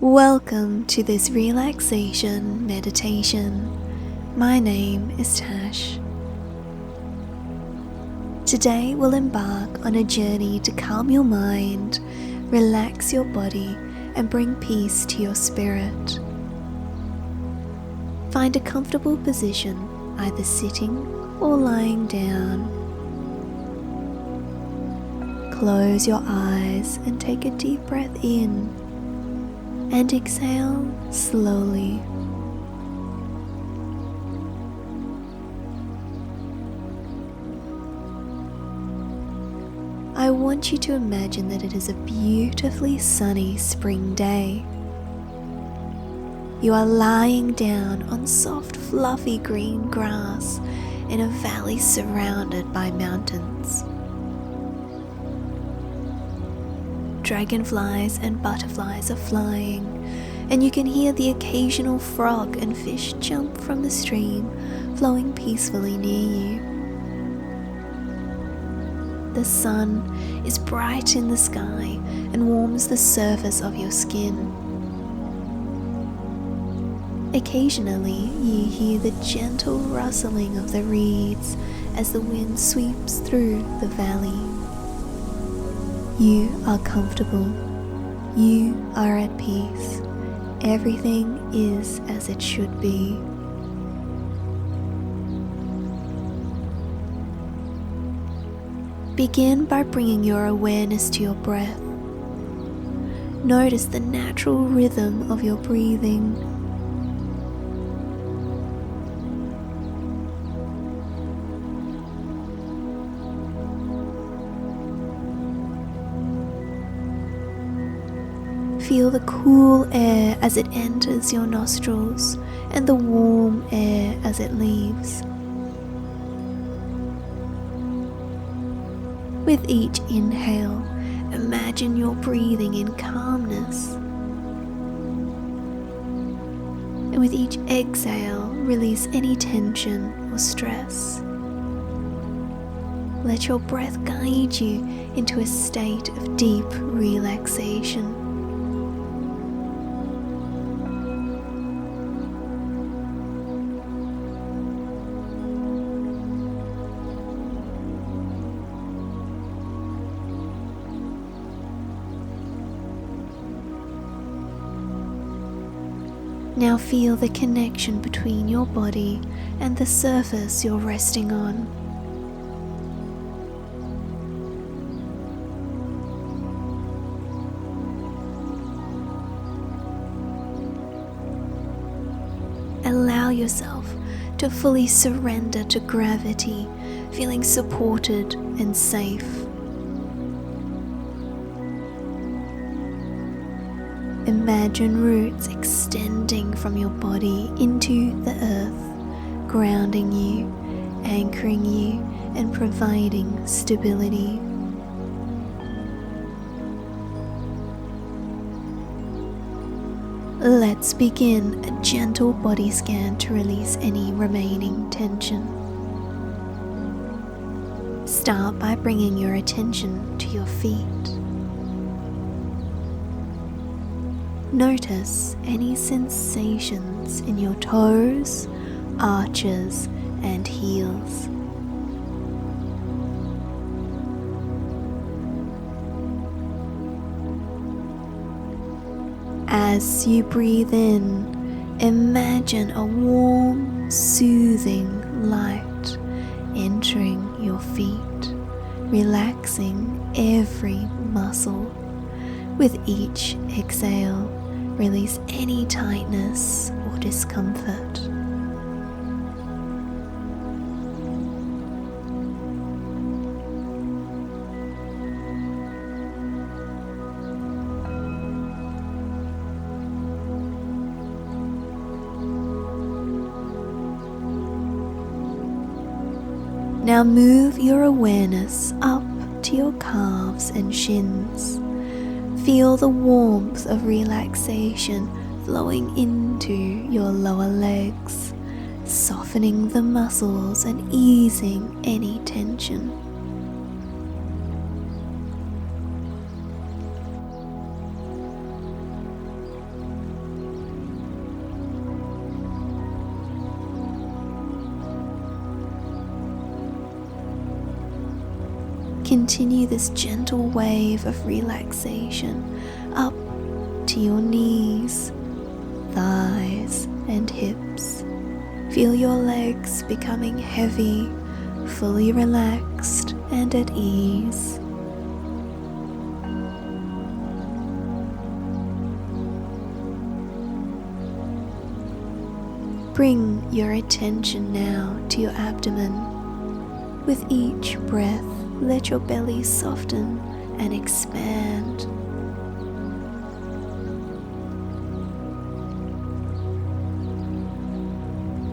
Welcome to this relaxation meditation. My name is Tash. Today we'll embark on a journey to calm your mind, relax your body, and bring peace to your spirit. Find a comfortable position, either sitting or lying down. Close your eyes and take a deep breath in and exhale slowly. I want you to imagine that it is a beautifully sunny spring day. You are lying down on soft, fluffy green grass in a valley surrounded by mountains. Dragonflies and butterflies are flying, and you can hear the occasional frog and fish jump from the stream flowing peacefully near you. The sun is bright in the sky and warms the surface of your skin. Occasionally, you hear the gentle rustling of the reeds as the wind sweeps through the valley. You are comfortable. You are at peace. Everything is as it should be. Begin by bringing your awareness to your breath. Notice the natural rhythm of your breathing. Feel the cool air as it enters your nostrils and the warm air as it leaves. With each inhale, imagine you're breathing in calmness. And with each exhale, release any tension or stress. Let your breath guide you into a state of deep relaxation. Now feel the connection between your body and the surface you're resting on. Allow yourself to fully surrender to gravity, feeling supported and safe. Imagine roots extending from your body into the earth, grounding you, anchoring you, and providing stability. Let's begin a gentle body scan to release any remaining tension. Start by bringing your attention to your feet. Notice any sensations in your toes, arches, and heels. As you breathe in, imagine a warm, soothing light entering your feet, relaxing every muscle. With each exhale, release any tightness or discomfort. Now move your awareness up to your calves and shins. Feel the warmth of relaxation flowing into your lower legs, softening the muscles and easing any tension. Continue this gentle wave of relaxation up to your knees, thighs, and hips. Feel your legs becoming heavy, fully relaxed and at ease. Bring your attention now to your abdomen. With each breath, let your belly soften and expand.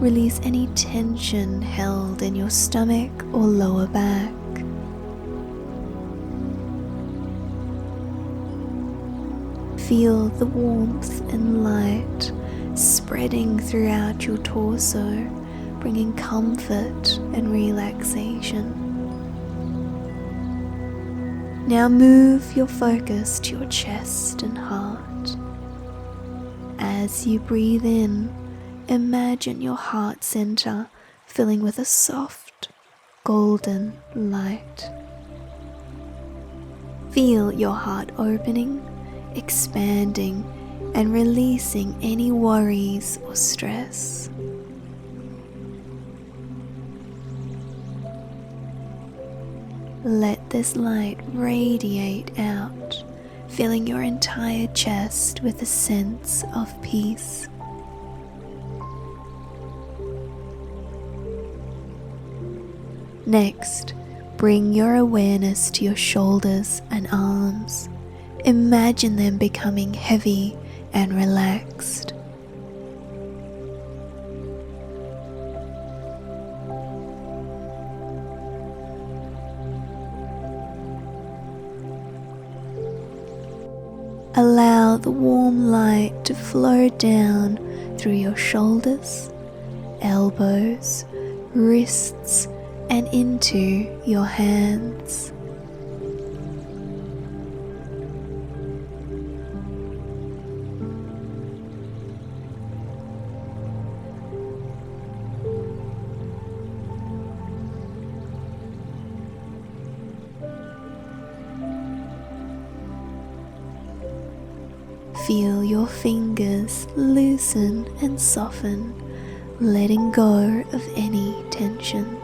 Release any tension held in your stomach or lower back. Feel the warmth and light spreading throughout your torso, bringing comfort and relaxation. Now move your focus to your chest and heart. As you breathe in, imagine your heart center filling with a soft, golden light. Feel your heart opening, expanding, and releasing any worries or stress. Let this light radiate out, filling your entire chest with a sense of peace. Next, bring your awareness to your shoulders and arms. Imagine them becoming heavy and relaxed. Allow the warm light to flow down through your shoulders, elbows, wrists, and into your hands. Feel your fingers loosen and soften, letting go of any tension.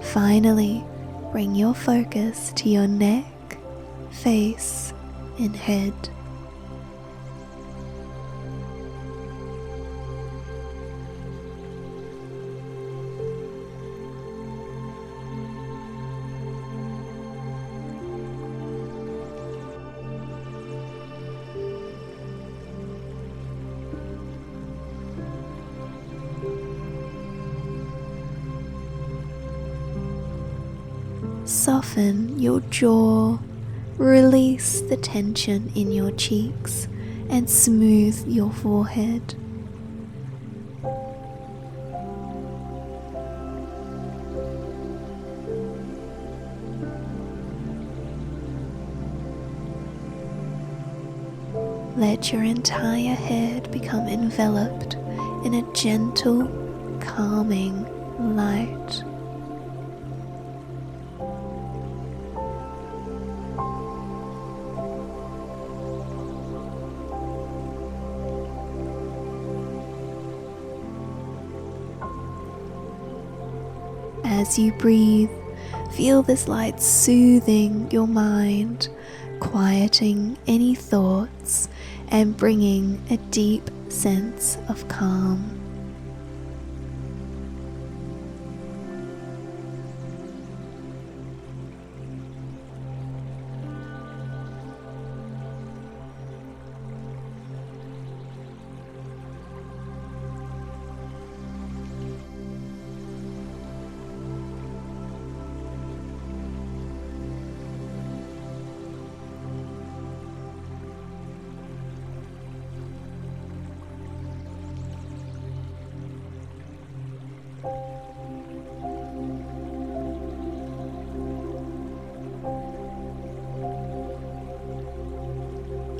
Finally, bring your focus to your neck, face, and head. Soften your jaw, release the tension in your cheeks, and smooth your forehead. Let your entire head become enveloped in a gentle, calming light. As you breathe, feel this light soothing your mind, quieting any thoughts, and bringing a deep sense of calm.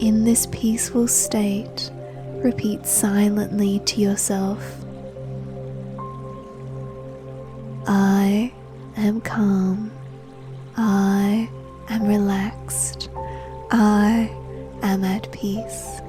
In this peaceful state, repeat silently to yourself, I am calm, I am relaxed, I am at peace.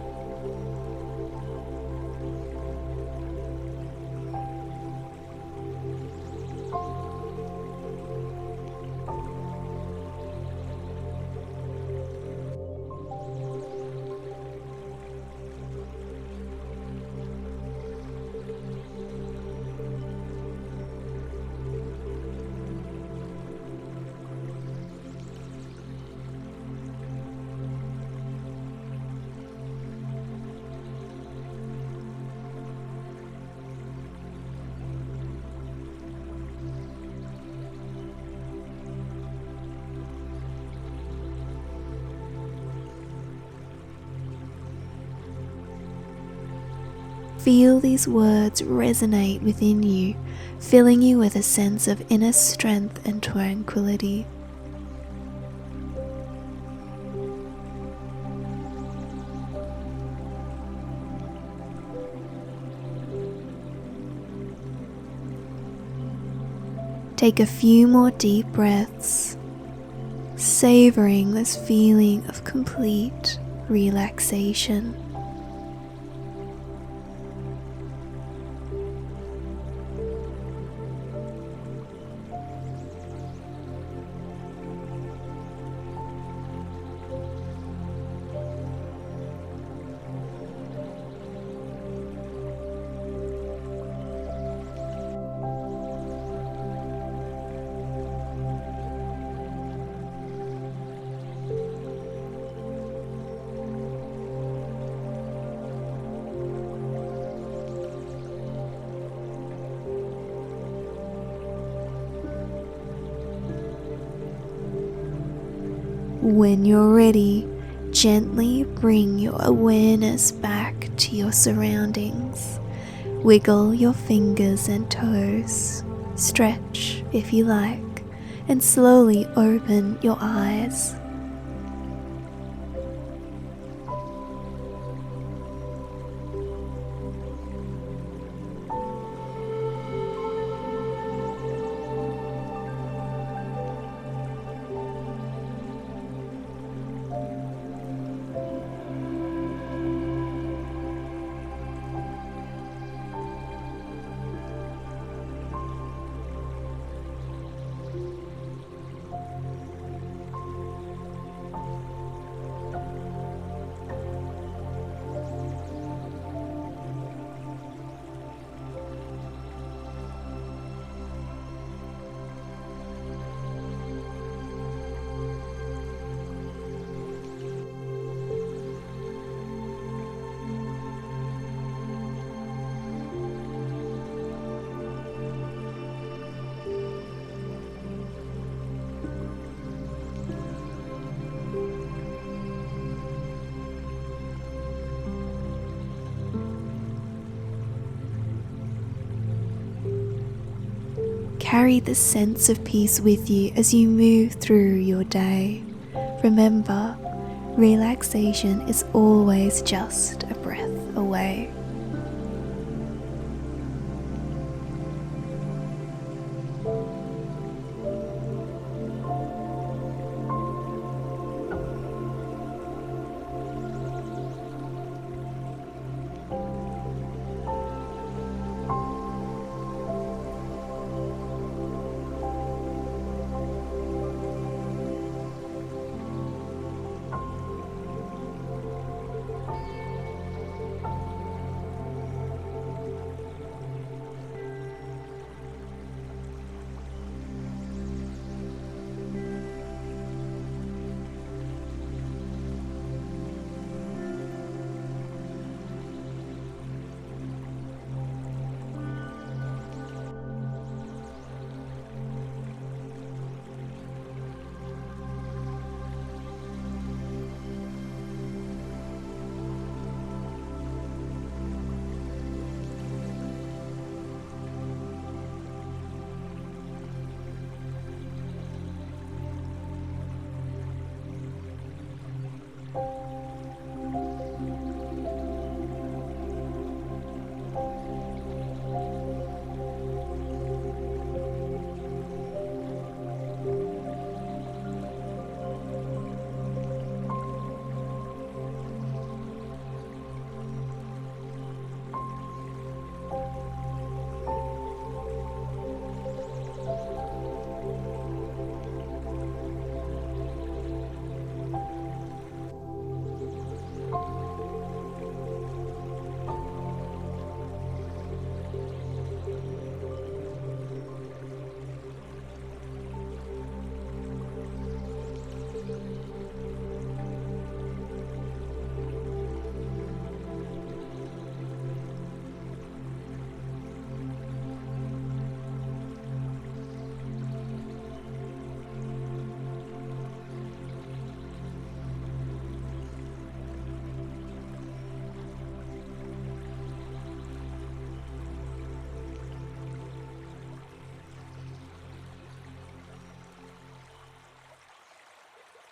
Feel these words resonate within you, filling you with a sense of inner strength and tranquility. Take a few more deep breaths, savoring this feeling of complete relaxation. When you're ready, gently bring your awareness back to your surroundings. Wiggle your fingers and toes, stretch if you like, and slowly open your eyes. Carry the sense of peace with you as you move through your day. Remember, relaxation is always just a breath away.